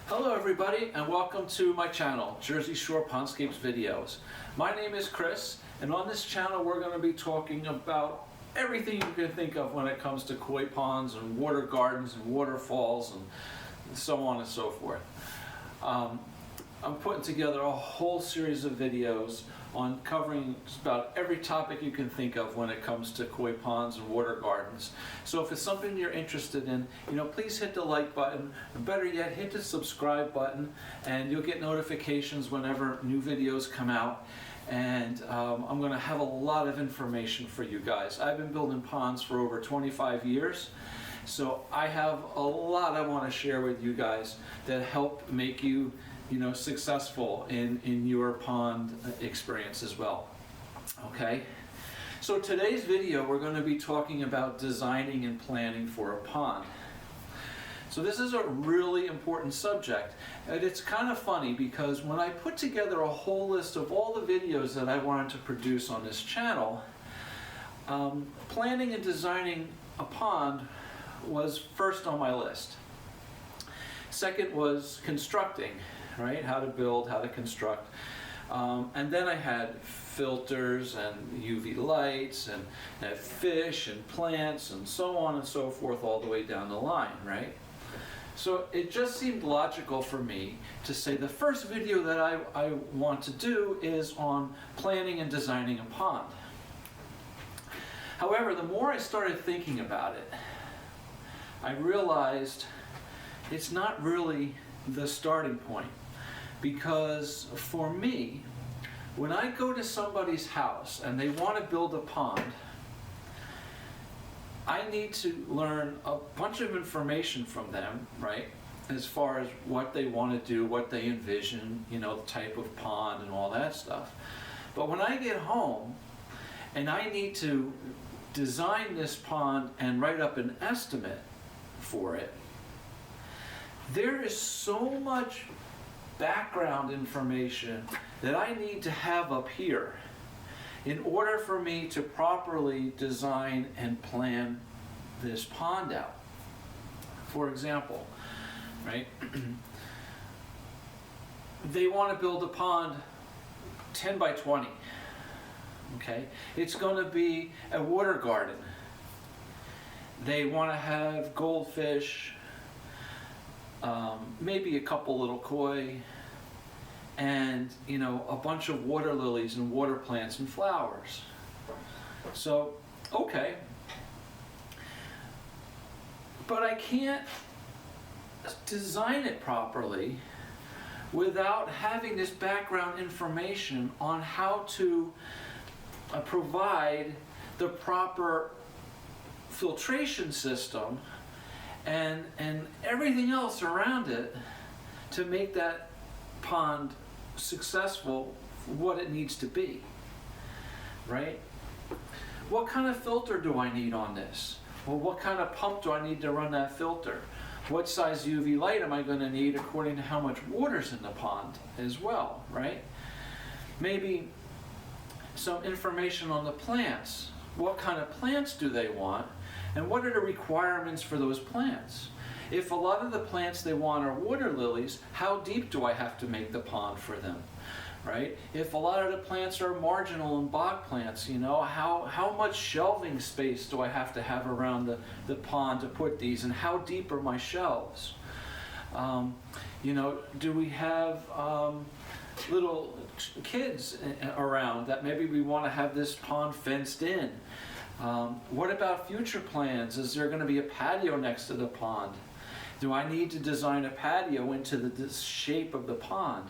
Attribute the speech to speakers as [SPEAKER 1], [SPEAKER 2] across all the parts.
[SPEAKER 1] Hello everybody and welcome to my channel, Jersey Shore Pondscapes Videos. My name is Chris and on this channel we're going to be talking about everything you can think of when it comes to koi ponds and water gardens and waterfalls and so on and so forth. I'm putting together a whole series of videos on covering just about every topic you can think of when it comes to koi ponds and water gardens. So if it's something you're interested in, please hit the like button, and better yet, hit the subscribe button, and you'll get notifications whenever new videos come out. And I'm going to have a lot of information for you guys. I've been building ponds for over 25 years. So I have a lot I want to share with you guys that help make you successful in your pond experience as well. Okay, so today's video we're going to be talking about designing and planning for a pond. So this is a really important subject, and it's kind of funny because when I put together a whole list of all the videos that I wanted to produce on this channel, planning and designing a pond was first on my list. Second was constructing, right? How to build, how to construct. And then I had filters and UV lights and fish and plants and so on and so forth all the way down the line, right? So it just seemed logical for me to say the first video that I want to do is on planning and designing a pond. However, the more I started thinking about it, I realized it's not really the starting point. Because for me, when I go to somebody's house and they want to build a pond, I need to learn a bunch of information from them, right? As far as what they want to do, what they envision, the type of pond and all that stuff. But when I get home and I need to design this pond and write up an estimate for it, there is so much background information that I need to have up here in order for me to properly design and plan this pond out. For example, right? They want to build a pond 10 by 20. Okay? It's going to be a water garden. They want to have goldfish, maybe a couple little koi, and a bunch of water lilies and water plants and flowers. So, okay, but I can't design it properly without having this background information on how to provide the proper filtration system and everything else around it to make that pond successful for what it needs to be, right? What kind of filter do I need on this? Well, what kind of pump do I need to run that filter? What size UV light am I going to need according to how much water's in the pond as well, right? Maybe some information on the plants. What kind of plants do they want? And what are the requirements for those plants? If a lot of the plants they want are water lilies, how deep do I have to make the pond for them, right? If a lot of the plants are marginal and bog plants, how much shelving space do I have to have around the pond to put these, and how deep are my shelves? Do we have little kids around that maybe we want to have this pond fenced in? What about future plans? Is there going to be a patio next to the pond? Do I need to design a patio into the shape of the pond?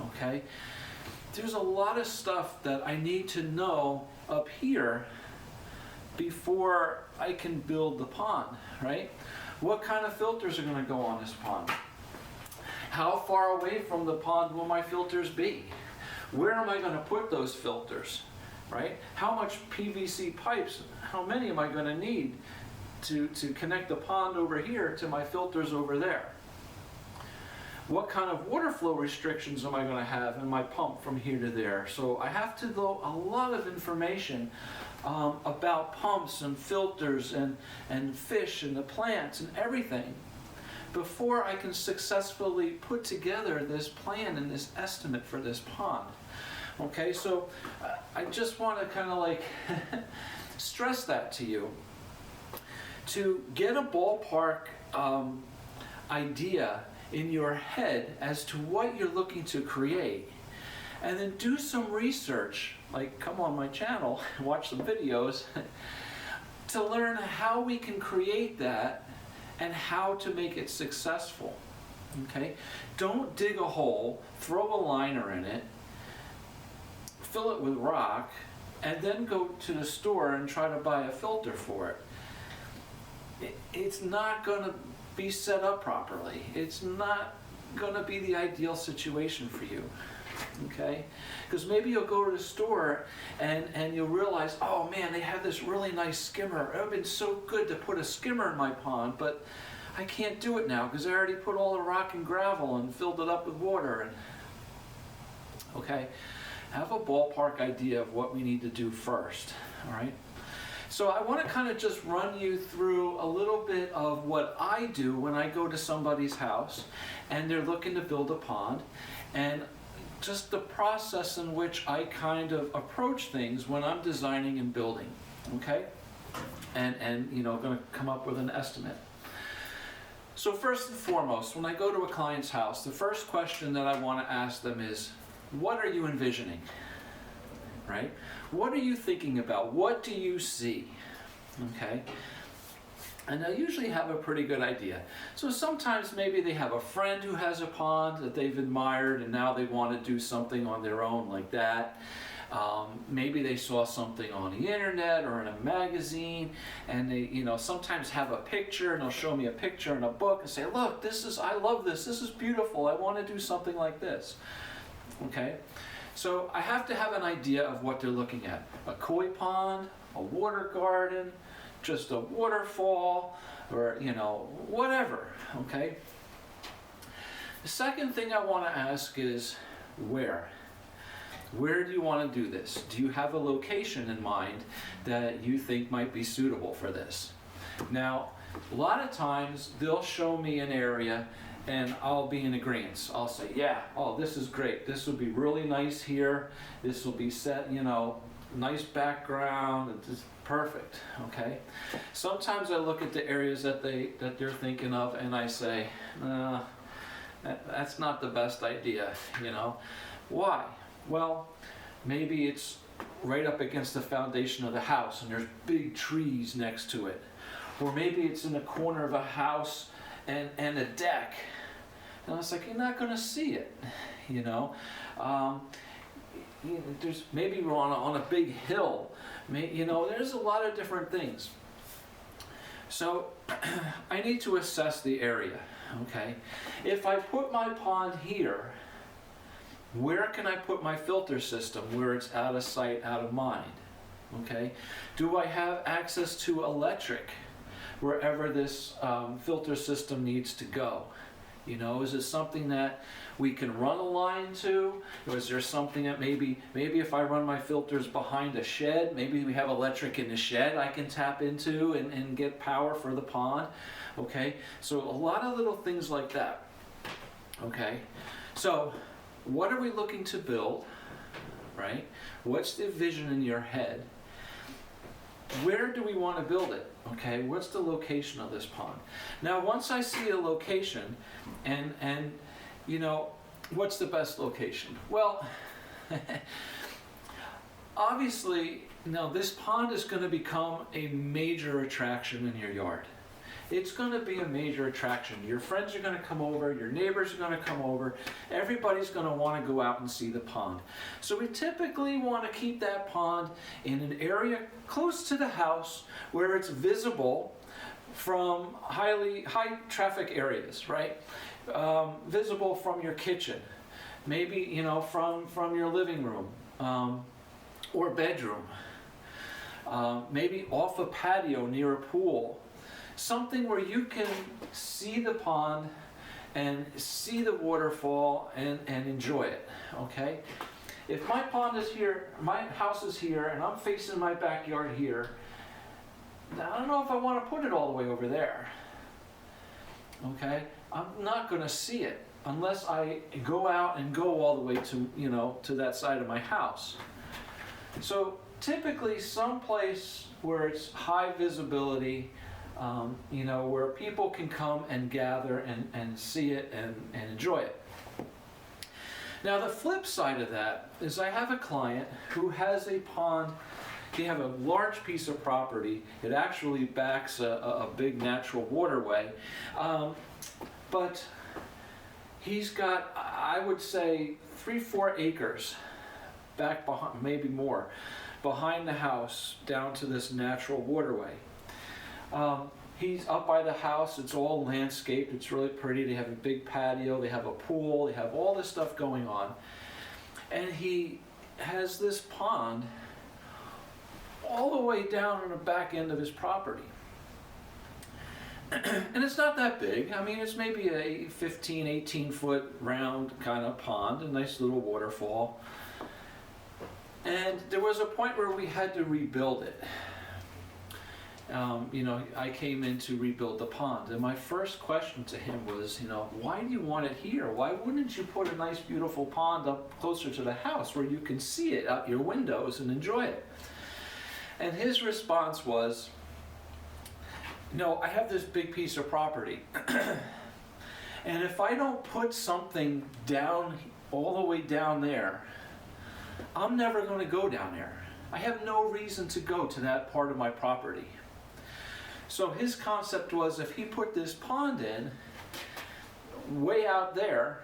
[SPEAKER 1] Okay, there's a lot of stuff that I need to know up here before I can build the pond, right? What kind of filters are going to go on this pond? How far away from the pond will my filters be? Where am I going to put those filters? Right? How much PVC pipes, how many am I going to need to connect the pond over here to my filters over there? What kind of water flow restrictions am I going to have in my pump from here to there? So I have to know a lot of information about pumps and filters and fish and the plants and everything before I can successfully put together this plan and this estimate for this pond. Okay, so I just want to kind of like stress that to you. To get a ballpark idea in your head as to what you're looking to create, and then do some research, like come on my channel, watch some videos, to learn how we can create that and how to make it successful. Okay? Don't dig a hole, throw a liner in it, fill it with rock, and then go to the store and try to buy a filter for it. It's not going to be set up properly. It's not going to be the ideal situation for you. Okay? Because maybe you'll go to the store and you'll realize, oh man, they have this really nice skimmer. It would have been so good to put a skimmer in my pond, but I can't do it now because I already put all the rock and gravel and filled it up with water. Okay? Have a ballpark idea of what we need to do first, all right? So I want to kind of just run you through a little bit of what I do when I go to somebody's house and they're looking to build a pond, and just the process in which I kind of approach things when I'm designing and building, okay? And you know, going to come up with an estimate. So first and foremost, when I go to a client's house, the first question that I want to ask them is, what are you envisioning, right? What are you thinking about? What do you see, okay? And they'll usually have a pretty good idea. So sometimes maybe they have a friend who has a pond that they've admired and now they want to do something on their own like that. Maybe they saw something on the internet or in a magazine, and they, you know, sometimes have a picture, and they'll show me a picture in a book and say, look, I love this is beautiful, I want to do something like this. Okay, so I have to have an idea of what they're looking at. A koi pond, a water garden, just a waterfall, or, you know, whatever, okay? The second thing I want to ask is where? Where do you want to do this? Do you have a location in mind that you think might be suitable for this? Now, a lot of times they'll show me an area and I'll be in agreement. I'll say, yeah, oh, this is great. This will be really nice here. This will be set, you know, nice background. It's just perfect, okay? Sometimes I look at the areas that they're thinking of and I say, that's not the best idea, you know? Why? Well, maybe it's right up against the foundation of the house and there's big trees next to it. Or maybe it's in the corner of a house and a deck. And I was like, you're not going to see it, you know. There's maybe we're on a big hill. You know, there's a lot of different things. So I need to assess the area, okay. If I put my pond here, where can I put my filter system where it's out of sight, out of mind, okay? Do I have access to electric wherever this filter system needs to go? You know, is it something that we can run a line to? Or is there something that maybe if I run my filters behind a shed, maybe we have electric in the shed I can tap into and get power for the pond? Okay, so a lot of little things like that. Okay, so what are we looking to build, right? What's the vision in your head? Where do we want to build it? Okay, what's the location of this pond? Now, once I see a location, and you know, what's the best location? Well, obviously, now this pond is going to become a major attraction in your yard. It's going to be a major attraction. Your friends are going to come over, your neighbors are going to come over, everybody's going to want to go out and see the pond. So we typically want to keep that pond in an area close to the house where it's visible from high traffic areas, right? Visible from your kitchen, maybe, you know, from your living room or bedroom, maybe off a patio near a pool. Something where you can see the pond and see the waterfall and enjoy it, okay? If my pond is here, my house is here, and I'm facing my backyard here, I don't know if I want to put it all the way over there, okay? I'm not going to see it unless I go out and go all the way to, to that side of my house. So typically someplace where it's high visibility, where people can come and gather and see it and enjoy it. Now the flip side of that is I have a client who has a pond. They have a large piece of property. It actually backs a big natural waterway. But he's got, I would say, 3-4 acres back behind, maybe more, behind the house down to this natural waterway. He's up by the house. It's all landscaped. It's really pretty. They have a big patio. They have a pool. They have all this stuff going on. And he has this pond all the way down on the back end of his property. And it's not that big. I mean, it's maybe a 15, 18 foot round kind of pond, a nice little waterfall. And there was a point where we had to rebuild it. I came in to rebuild the pond, and my first question to him was, why do you want it here? Why wouldn't you put a nice, beautiful pond up closer to the house where you can see it out your windows and enjoy it? And his response was, no, I have this big piece of property, and if I don't put something down, all the way down there, I'm never going to go down there. I have no reason to go to that part of my property. So his concept was, if he put this pond in way out there,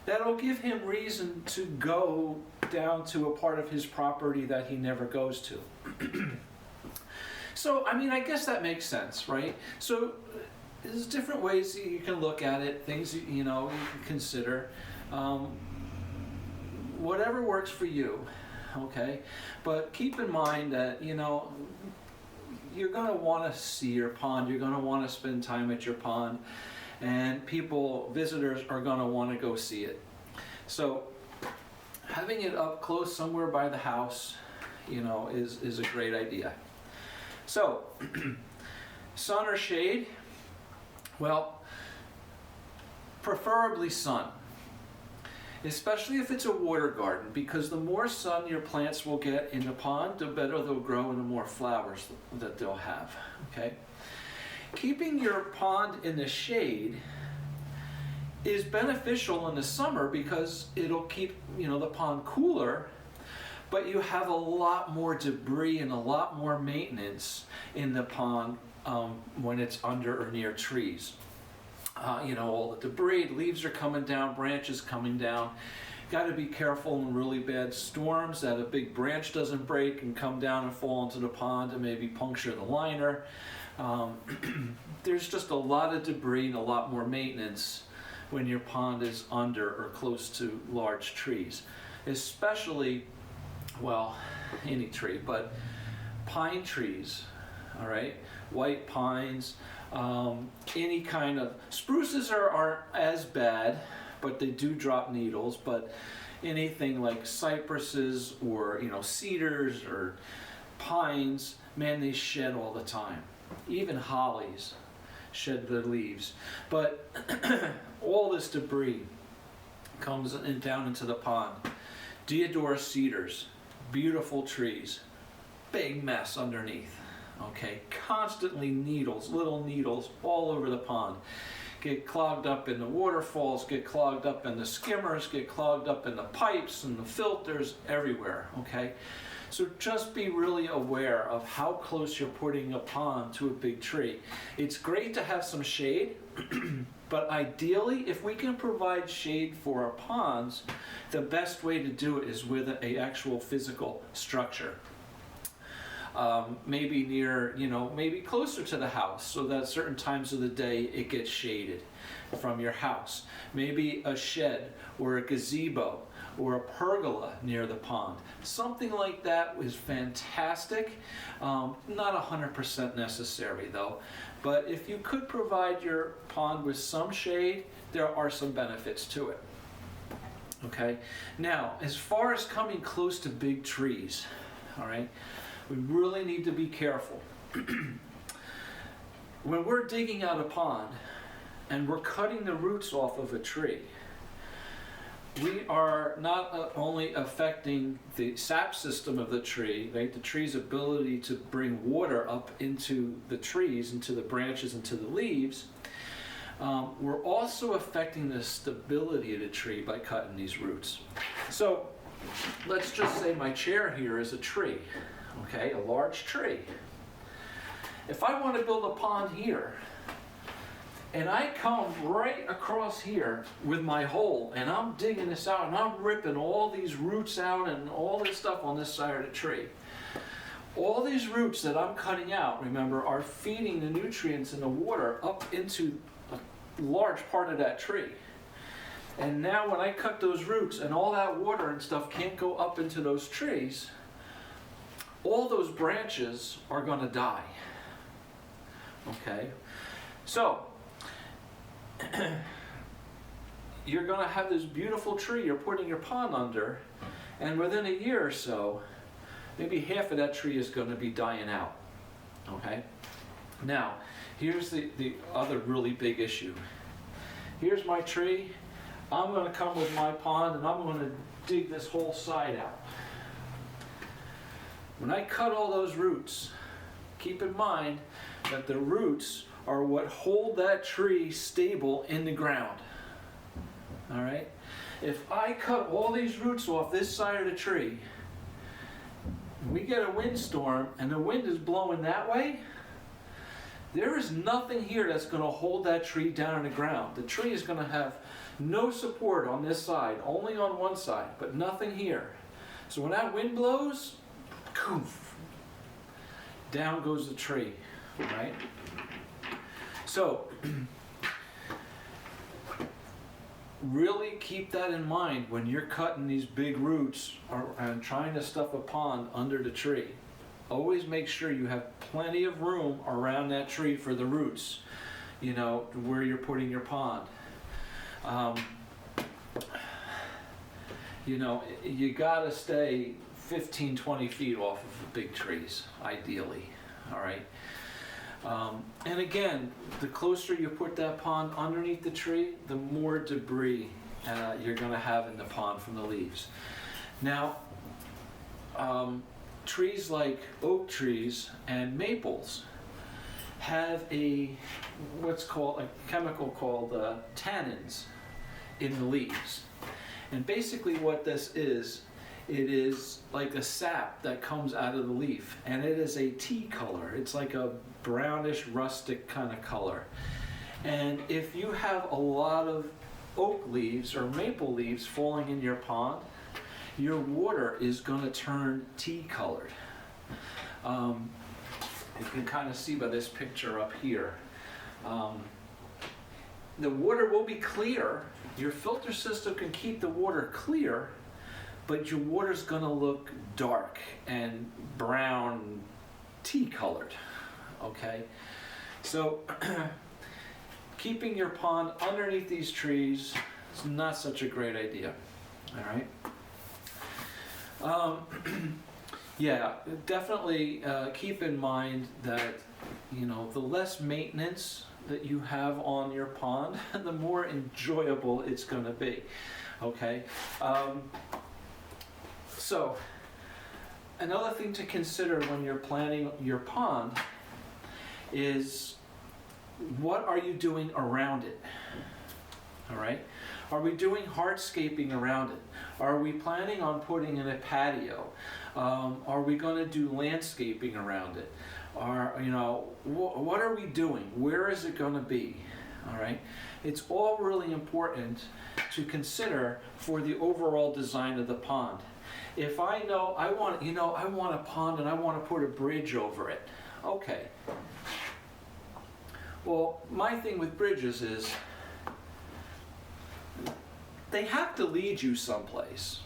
[SPEAKER 1] that'll give him reason to go down to a part of his property that he never goes to. So, I mean, I guess that makes sense, right? So there's different ways you can look at it, things, you can consider. Whatever works for you, okay? But keep in mind that, you're going to want to see your pond. You're going to want to spend time at your pond. And visitors are going to want to go see it. So having it up close somewhere by the house, is a great idea. So, sun or shade? Well, preferably sun. Especially if it's a water garden, because the more sun your plants will get in the pond, the better they'll grow and the more flowers that they'll have, okay? Keeping your pond in the shade is beneficial in the summer because it'll keep, the pond cooler, but you have a lot more debris and a lot more maintenance in the pond when it's under or near trees. All the debris, leaves are coming down, branches coming down. Got to be careful in really bad storms that a big branch doesn't break and come down and fall into the pond and maybe puncture the liner. There's just a lot of debris and a lot more maintenance when your pond is under or close to large trees. Especially, well, any tree, but pine trees, all right? White pines, any kind of, spruces aren't as bad, but they do drop needles, but anything like cypresses or, cedars or pines, man, they shed all the time. Even hollies shed their leaves. But all this debris comes down into the pond. Deodorus cedars, beautiful trees, big mess underneath. Okay, constantly needles, little needles all over the pond. Get clogged up in the waterfalls, get clogged up in the skimmers, get clogged up in the pipes and the filters, everywhere, okay? So just be really aware of how close you're putting a pond to a big tree. It's great to have some shade, but ideally, if we can provide shade for our ponds, the best way to do it is with an actual physical structure. Maybe near, maybe closer to the house so that certain times of the day it gets shaded from your house. Maybe a shed or a gazebo or a pergola near the pond. Something like that is fantastic. Not 100% necessary though, but if you could provide your pond with some shade, there are some benefits to it. Okay, now as far as coming close to big trees, all right, we really need to be careful. When we're digging out a pond and we're cutting the roots off of a tree, we are not only affecting the sap system of the tree, right, the tree's ability to bring water up into the trees, into the branches, into the leaves, we're also affecting the stability of the tree by cutting these roots. So let's just say my chair here is a tree, okay, a large tree. If I want to build a pond here, and I come right across here with my hole, and I'm digging this out, and I'm ripping all these roots out and all this stuff on this side of the tree. All these roots that I'm cutting out, remember, are feeding the nutrients and the water up into a large part of that tree. And now when I cut those roots and all that water and stuff can't go up into those trees, all those branches are going to die. Okay? So, you're going to have this beautiful tree you're putting your pond under, and within a year or so, maybe half of that tree is going to be dying out. Okay? Now, here's the other really big issue. Here's my tree. I'm going to come with my pond and I'm going to dig this whole side out. When I cut all those roots, keep in mind that the roots are what hold that tree stable in the ground. All right? If I cut all these roots off this side of the tree, we get a windstorm and the wind is blowing that way, there is nothing here that's going to hold that tree down in the ground. The tree is going to have no support on this side, only on one side, but nothing here. So when that wind blows, poof, down goes the tree, right? So, really keep that in mind when you're cutting these big roots and trying to stuff a pond under the tree. Always make sure you have plenty of room around that tree for the roots, you know, where you're putting your pond. You know, you gotta stay 15, 20 feet off of the big trees, ideally, all right? And again, the closer you put that pond underneath the tree, the more debris you're gonna have in the pond from the leaves. Now, trees like oak trees and maples have what's called a chemical called tannins in the leaves. And basically what this is, it is like a sap that comes out of the leaf, and it is a tea color. It's like a brownish rustic kind of color. And if you have a lot of oak leaves or maple leaves falling in your pond, your water is going to turn tea colored. You can kind of see by this picture up here. The water will be clear. Your filter system can keep the water clear, but your water's going to look dark and brown, tea colored. Okay? So keeping your pond underneath these trees is not such a great idea. All right? Yeah, definitely keep in mind that, you know, the less maintenance that you have on your pond, the more enjoyable it's going to be. Okay? So, another thing to consider when you're planning your pond is, what are you doing around it? All right? Are we doing hardscaping around it? Are we planning on putting in a patio? Are we going to do landscaping around it? You know, what are we doing? Where is it going to be? All right? It's all really important to consider for the overall design of the pond. If I know I want a pond and I want to put a bridge over it, okay. Well, my thing with bridges is they have to lead you someplace.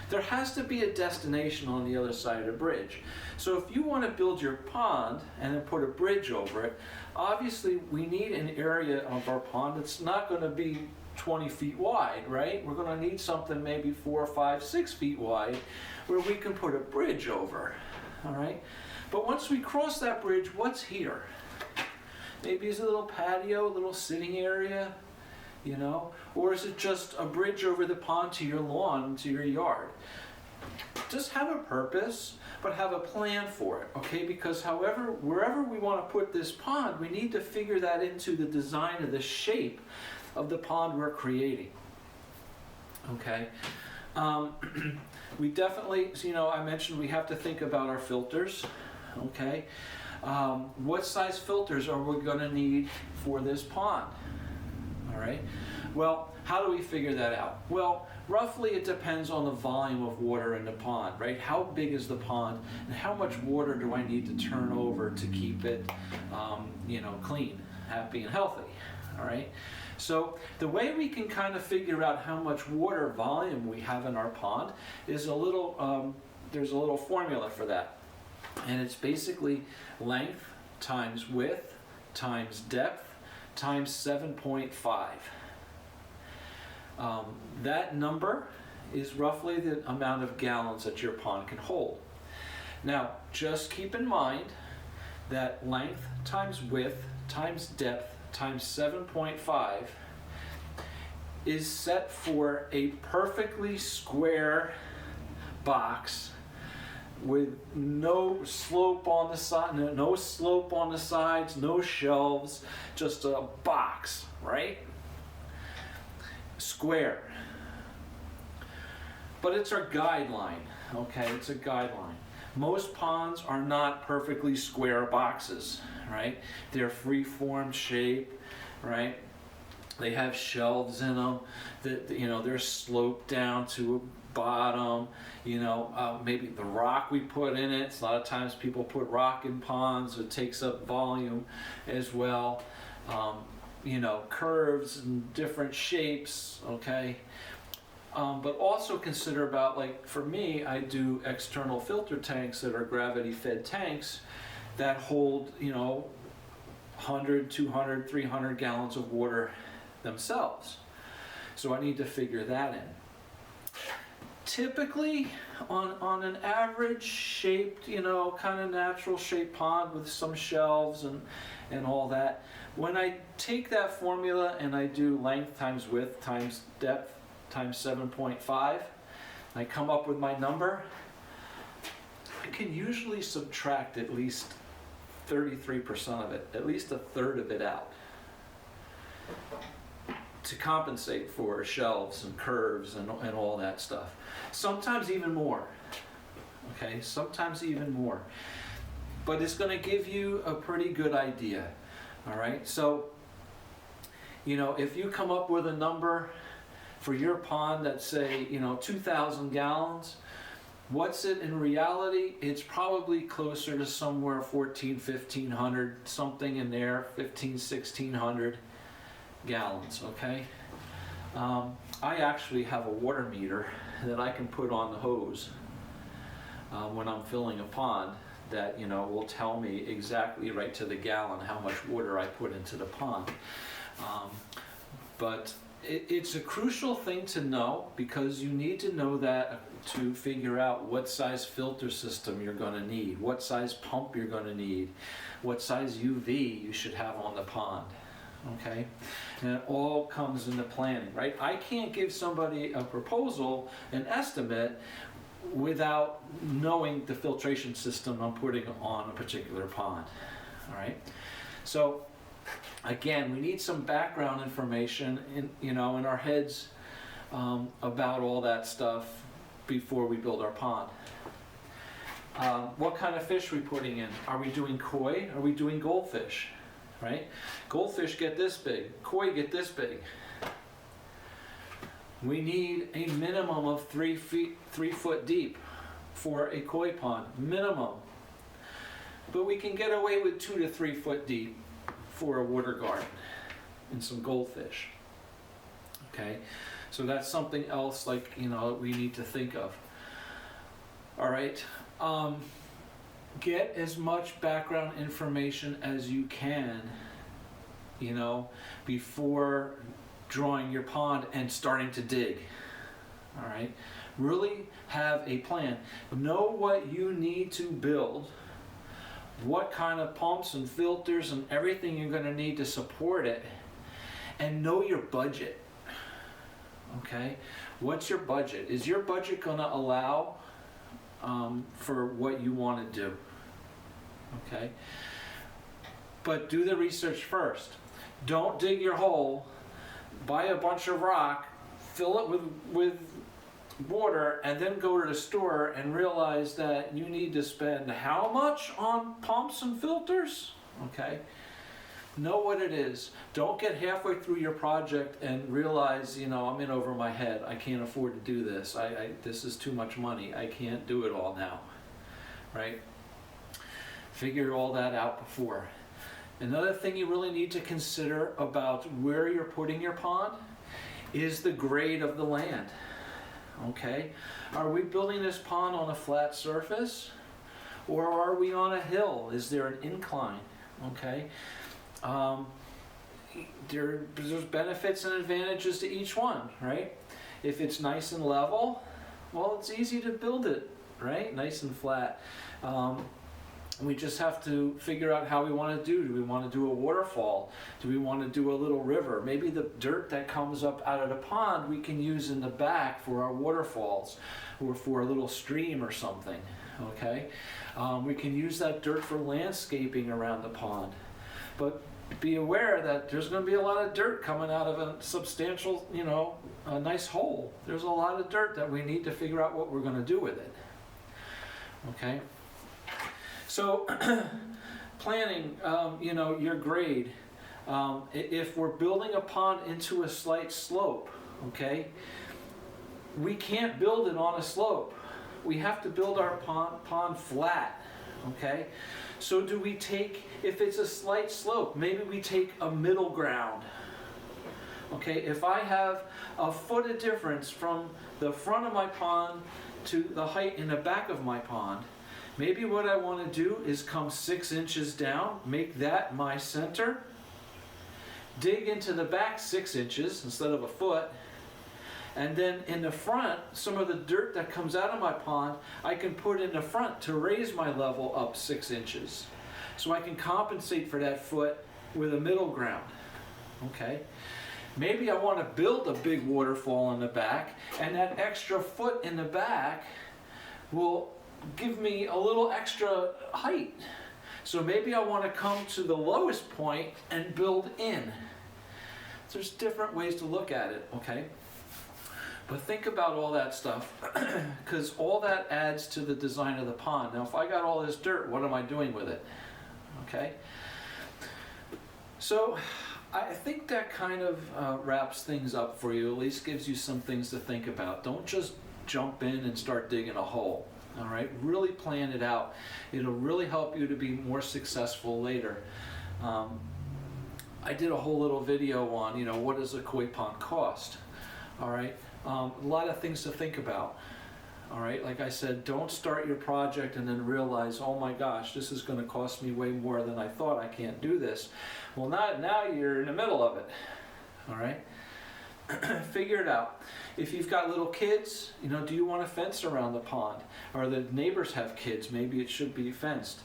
[SPEAKER 1] There has to be a destination on the other side of the bridge. So if you want to build your pond and then put a bridge over it, obviously we need an area of our pond that's not going to be 20 feet wide, right? We're going to need something maybe 4, 5, 6 feet wide where we can put a bridge over, all right? But once we cross that bridge, what's here? Maybe it's a little patio, a little sitting area, you know? Or is it just a bridge over the pond to your lawn, to your yard? Just have a purpose, but have a plan for it, okay? Because wherever we want to put this pond, we need to figure that into the design of the shape of the pond we're creating, okay? We definitely, you know, I mentioned we have to think about our filters, okay? What size filters are we going to need for this pond, all right? Well, how do we figure that out? Well, roughly it depends on the volume of water in the pond, right? How big is the pond and how much water do I need to turn over to keep it, you know, clean, happy, and healthy, all right? So the way we can kind of figure out how much water volume we have in our pond is there's a little formula for that. And it's basically length times width times depth times 7.5. That number is roughly the amount of gallons that your pond can hold. Now, just keep in mind that length times width times depth times 7.5 is set for a perfectly square box with no slope on the side, no slope on the sides, no shelves, just a box, right? Square. But it's our guideline, okay? It's a guideline. Most ponds are not perfectly square boxes, right? They're free-form shape, right? They have shelves in them that, you know, they're sloped down to a bottom, you know, maybe the rock we put in it. A lot of times people put rock in ponds. It takes up volume as well. You know, curves and different shapes, okay? But also consider about, like, for me, I do external filter tanks that are gravity-fed tanks that hold, you know, 100, 200, 300 gallons of water themselves. So I need to figure that in. Typically, on an average shaped, you know, kind of natural shaped pond with some shelves and all that, when I take that formula and I do length times width times depth times 7.5, I come up with my number, I can usually subtract at least 33% of it, at least a third of it out, to compensate for shelves and curves and all that stuff. Sometimes even more, okay? Sometimes even more. But it's going to give you a pretty good idea, all right? So, you know, if you come up with a number for your pond that's, say, you know, 2,000 gallons, what's it in reality? It's probably closer to somewhere 1,500, something in there, 1,600 gallons, okay? I actually have a water meter that I can put on the hose when I'm filling a pond that, you know, will tell me exactly right to the gallon how much water I put into the pond. But it's a crucial thing to know, because you need to know that to figure out what size filter system you're going to need, what size pump you're going to need, what size UV you should have on the pond. Okay, and it all comes into planning, right? I can't give somebody a proposal, an estimate, without knowing the filtration system I'm putting on a particular pond. All right, so again, we need some background information in our heads about all that stuff before we build our pond. What kind of fish are we putting in? Are we doing koi? Are we doing goldfish? Right? Goldfish get this big, koi get this big. We need a minimum of 3 foot deep for a koi pond, minimum. But we can get away with 2 to 3 foot deep for a water garden and some goldfish. Okay, so that's something else, like, you know, we need to think of. All right. Get as much background information as you can, you know, before drawing your pond and starting to dig. All right, really have a plan. Know what you need to build what kind of pumps and filters and everything you're going to need to support it, and know your budget. Okay, what's your budget? Is your budget going to allow for what you want to do? Okay, but do the research first. Don't dig your hole, buy a bunch of rock, fill it with water, and then go to the store and realize that you need to spend how much on pumps and filters? Okay, know what it is. Don't get halfway through your project and realize, you know, I'm in over my head. I can't afford to do this. This is too much money. I can't do it all now, right? Figure all that out before. Another thing you really need to consider about where you're putting your pond is the grade of the land. Okay, are we building this pond on a flat surface, or are we on a hill? Is there an incline? Okay, there's benefits and advantages to each one, right? If it's nice and level, well, it's easy to build it, right? Nice and flat. We just have to figure out how we want to do. Do we want to do a waterfall? Do we want to do a little river? Maybe the dirt that comes up out of the pond we can use in the back for our waterfalls or for a little stream or something, okay? We can use that dirt for landscaping around the pond. But be aware that there's going to be a lot of dirt coming out of a substantial, you know, a nice hole. There's a lot of dirt that we need to figure out what we're going to do with it, okay? So, planning, you know, your grade. If we're building a pond into a slight slope, okay, we can't build it on a slope. We have to build our pond flat, okay? So do we take, if it's a slight slope, maybe we take a middle ground. Okay, if I have a foot of difference from the front of my pond to the height in the back of my pond, maybe what I want to do is come 6 inches down, make that my center, dig into the back 6 inches instead of a foot, and then in the front, some of the dirt that comes out of my pond, I can put in the front to raise my level up 6 inches. So I can compensate for that foot with a middle ground, okay? Maybe I want to build a big waterfall in the back, and that extra foot in the back will give me a little extra height. So maybe I want to come to the lowest point and build in. There's different ways to look at it, okay? But think about all that stuff, because all that adds to the design of the pond. Now, if I got all this dirt, what am I doing with it? Okay? So, I think that kind of wraps things up for you, at least gives you some things to think about. Don't just jump in and start digging a hole. All right, really plan it out. It'll really help you to be more successful later. I did a whole little video on, you know, what does a koi pond cost? All right, a lot of things to think about. All right, like I said, don't start your project and then realize, oh my gosh, this is going to cost me way more than I thought. I can't do this. Well, now you're in the middle of it. All right. Figure it out. If you've got little kids, you know, do you want a fence around the pond? Or the neighbors have kids, maybe it should be fenced.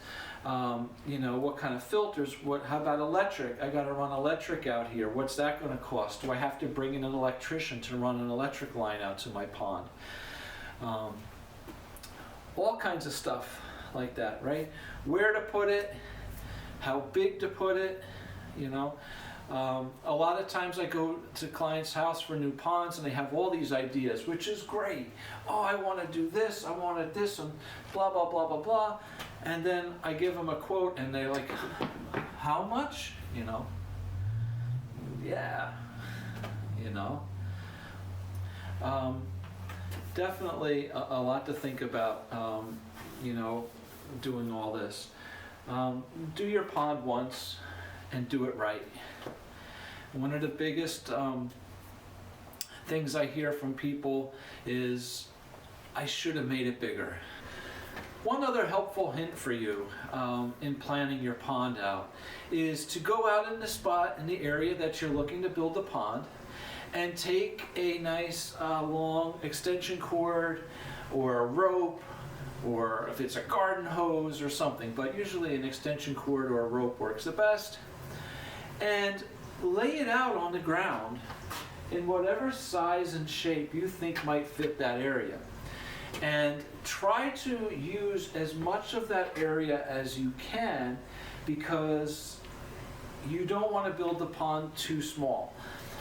[SPEAKER 1] You know, what kind of filters? How about electric? I got to run electric out here. What's that going to cost? Do I have to bring in an electrician to run an electric line out to my pond? All kinds of stuff like that, right? Where to put it, how big to put it, you know. A lot of times I go to clients' house for new ponds and they have all these ideas, which is great. Oh, I want to do this, I wanted this, and blah, blah, blah, blah, blah. And then I give them a quote and they're like, how much? You know? Yeah, you know? Definitely a lot to think about, you know, doing all this. Do your pond once and do it right. One of the biggest things I hear from people is, I should have made it bigger. One other helpful hint for you in planning your pond out is to go out in the spot in the area that you're looking to build the pond and take a nice long extension cord or a rope or if it's a garden hose or something, but usually an extension cord or a rope works the best. And lay it out on the ground in whatever size and shape you think might fit that area. And try to use as much of that area as you can, because you don't want to build the pond too small.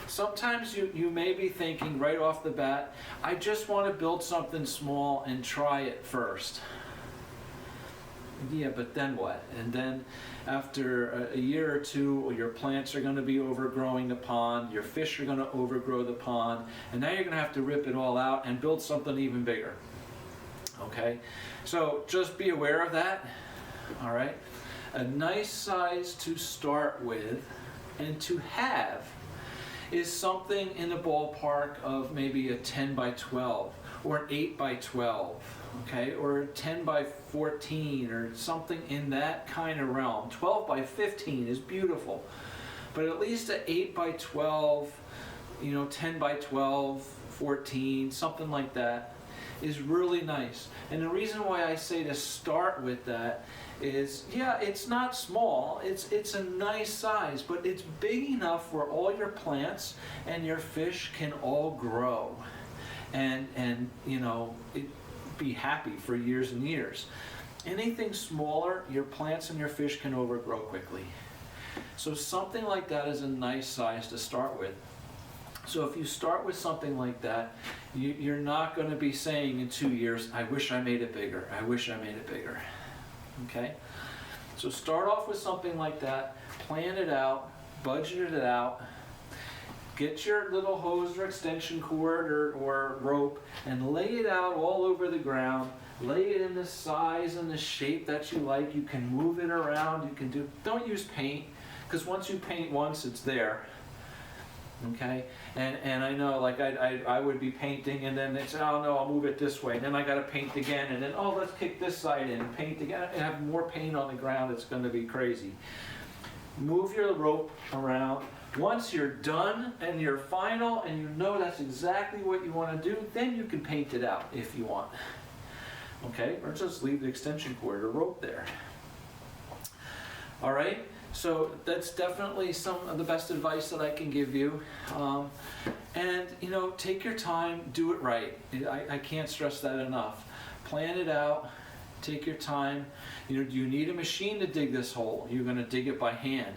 [SPEAKER 1] Sometimes you may be thinking right off the bat, I just want to build something small and try it first. Yeah, but then what? And then after a year or two, your plants are going to be overgrowing the pond, your fish are going to overgrow the pond, and now you're going to have to rip it all out and build something even bigger. Okay? So just be aware of that. All right? A nice size to start with and to have is something in the ballpark of maybe a 10 by 12 or an 8 by 12, okay, or a 10 by 14 or something in that kind of realm. 12 by 15 is beautiful, but at least an 8 by 12, 10 by 12, 14, something like that is really nice. And the reason why I say to start with that is, yeah, it's not small, it's a nice size, but it's big enough where all your plants and your fish can all grow and be happy for years and years. Anything smaller, your plants and your fish can overgrow quickly. So something like that is a nice size to start with. So if you start with something like that, you're not going to be saying in 2 years, I wish I made it bigger, I wish I made it bigger. Okay? So start off with something like that, plan it out, budget it out, get your little hose or extension cord or rope and lay it out all over the ground. Lay it in the size and the shape that you like. You can move it around. Don't use paint, because once you paint once, it's there. Okay, and I know, like I would be painting, and then it's, oh no, I'll move it this way, and then I got to paint again, and then, oh, let's kick this side in and paint again, and have more paint on the ground. It's going to be crazy. Move your rope around. Once you're done and you're final and you know that's exactly what you want to do, then you can paint it out if you want. Okay, or just leave the extension cord or rope there. All right. So that's definitely some of the best advice that I can give you. And, take your time, do it right. I can't stress that enough. Plan it out, take your time. Do you need a machine to dig this hole? You're going to dig it by hand.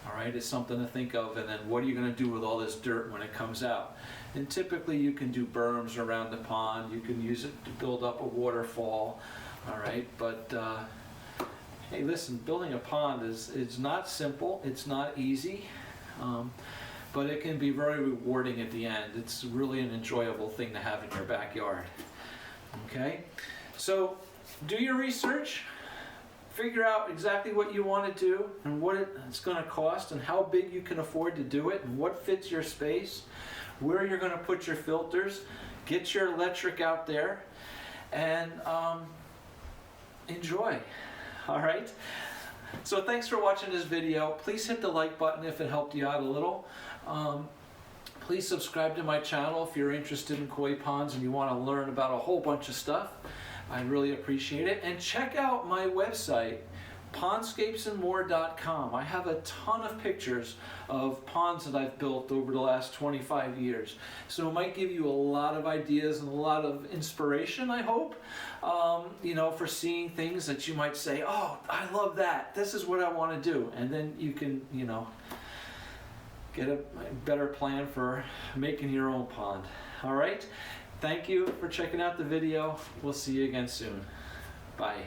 [SPEAKER 1] All right, it's something to think of. And then what are you going to do with all this dirt when it comes out? And typically you can do berms around the pond. You can use it to build up a waterfall. All right, but hey, listen, building a pond is not simple, it's not easy, but it can be very rewarding at the end. It's really an enjoyable thing to have in your backyard. Okay? So do your research, figure out exactly what you want to do and what it's going to cost and how big you can afford to do it and what fits your space, where you're going to put your filters, get your electric out there, and enjoy. All right, so thanks for watching this video. Please hit the like button if it helped you out a little. Please subscribe to my channel if you're interested in koi ponds and you want to learn about a whole bunch of stuff. I really appreciate it. And check out my website, pondscapesandmore.com. I have a ton of pictures of ponds that I've built over the last 25 years. So it might give you a lot of ideas and a lot of inspiration, I hope, for seeing things that you might say, oh, I love that. This is what I want to do. And then you can, get a better plan for making your own pond. All right? Thank you for checking out the video. We'll see you again soon. Bye.